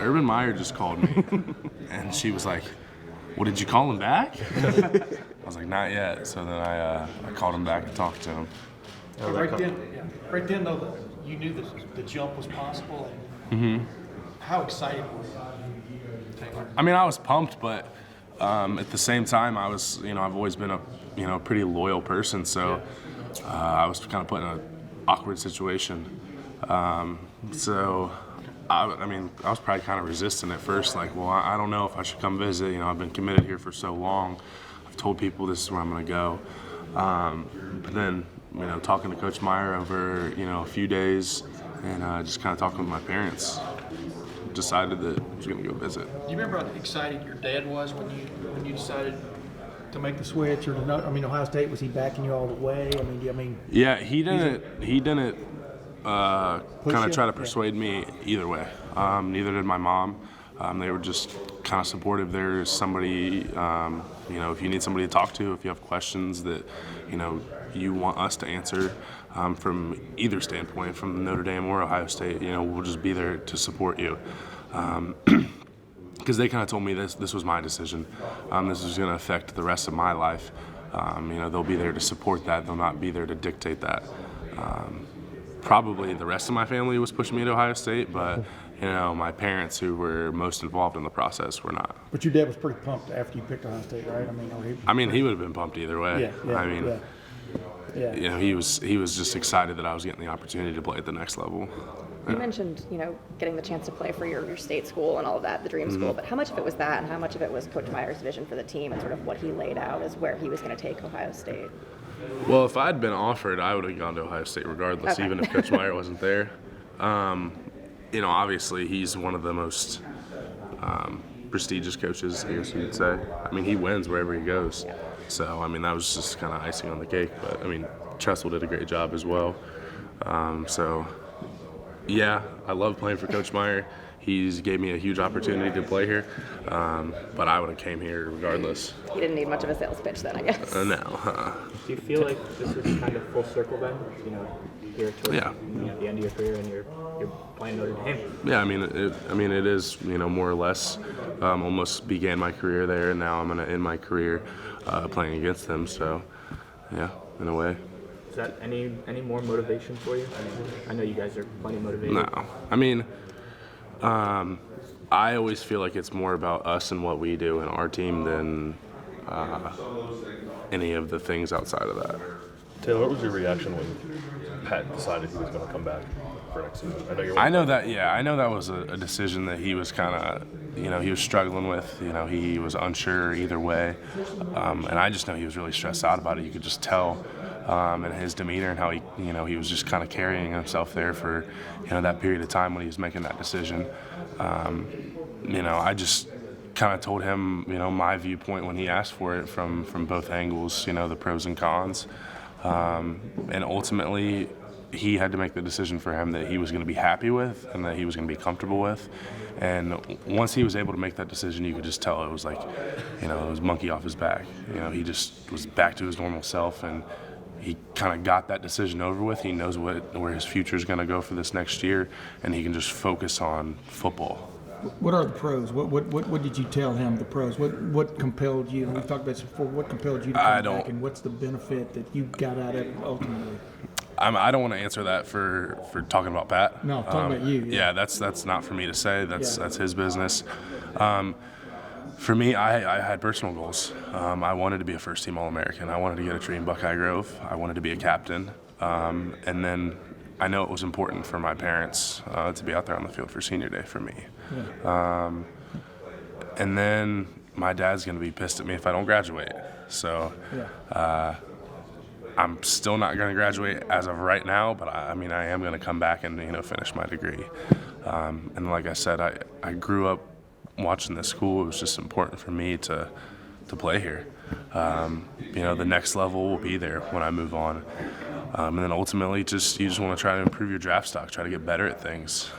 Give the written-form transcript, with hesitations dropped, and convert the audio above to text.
Urban Meyer just called me, and she was like, "Well, did you call him back?" I was like, "Not yet." So then I called him back and talked to him. Right then, though, you knew that the jump was possible. And how excited were you, Taylor? I mean, I was pumped, but at the same time, I was, I've always been a pretty loyal person, so I was kind of put in an awkward situation. So, I was probably kind of resistant at first, like, well, I don't know if I should come visit. I've been committed here for so long. I've told people this is where I'm going to go. But then, talking to Coach Meyer over, a few days and just kind of talking with my parents, decided that I was going to go visit. Do you remember how excited your dad was when you decided to make the switch, or Ohio State, was he backing you all the way? Yeah, he didn't kind of try to persuade me either way. Neither did my mom. They were just kind of supportive. There's somebody, if you need somebody to talk to, if you have questions that, you want us to answer from either standpoint, from Notre Dame or Ohio State, we'll just be there to support you. Because they kind of told me this was my decision. This was going to affect the rest of my life. They'll be there to support that. They'll not be there to dictate that. Probably the rest of my family was pushing me to Ohio State, but my parents, who were most involved in the process, were not. But your dad was pretty pumped after you picked Ohio State, right? He would have been pumped either way. Yeah. He was just excited that I was getting the opportunity to play at the next level. You mentioned, getting the chance to play for your state school and all of that, the dream school, but how much of it was that and how much of it was Coach Meyer's vision for the team and sort of what he laid out as where he was going to take Ohio State? Well, if I'd been offered, I would have gone to Ohio State regardless, even if Coach Meyer wasn't there. Obviously he's one of the most prestigious coaches, I guess you'd say. He wins wherever he goes. So, that was just kind of icing on the cake. But, Tressel did a great job as well. Yeah, I love playing for Coach Meyer. He's gave me a huge opportunity to play here, but I would have came here regardless. He didn't need much of a sales pitch then, I guess. No. Do you feel like this is kind of full circle then? Here towards the end of your career and you're playing Notre Dame. Yeah, it is, more or less. Almost began my career there, and now I'm going to end my career playing against them. So, yeah, in a way. Is that any more motivation for you? I know you guys are plenty motivated. No, I always feel like it's more about us and what we do in our team than any of the things outside of that. Taylor, what was your reaction when Pat decided he was going to come back for next season? I know that was a decision that he was kind of, he was struggling with. He was unsure either way, and I just know he was really stressed out about it. You could just tell in his demeanor and how he was just kind of carrying himself there for, that period of time when he was making that decision. I just kind of told him, my viewpoint when he asked for it from both angles, the pros and cons. And ultimately, he had to make the decision for him that he was going to be happy with and that he was going to be comfortable with. And once he was able to make that decision, you could just tell it was like, it was monkey off his back. He just was back to his normal self, and he kind of got that decision over with. He knows where his future is going to go for this next year, and he can just focus on football. What are the pros? What did you tell him, the pros? What compelled you? We've talked about this before. What compelled you to come back, and what's the benefit that you got out of it ultimately? I don't want to answer that for talking about Pat. No, talking about you. Yeah, that's not for me to say. That's his business. For me, I had personal goals. I wanted to be a first-team All-American. I wanted to get a tree in Buckeye Grove. I wanted to be a captain. And then I know it was important for my parents to be out there on the field for senior day for me. Yeah. And then my dad's going to be pissed at me if I don't graduate. So I'm still not going to graduate as of right now, but I am going to come back and finish my degree. And like I said, I grew up watching this school. It was just important for me to play here. The next level will be there when I move on. And then ultimately, you just want to try to improve your draft stock, try to get better at things.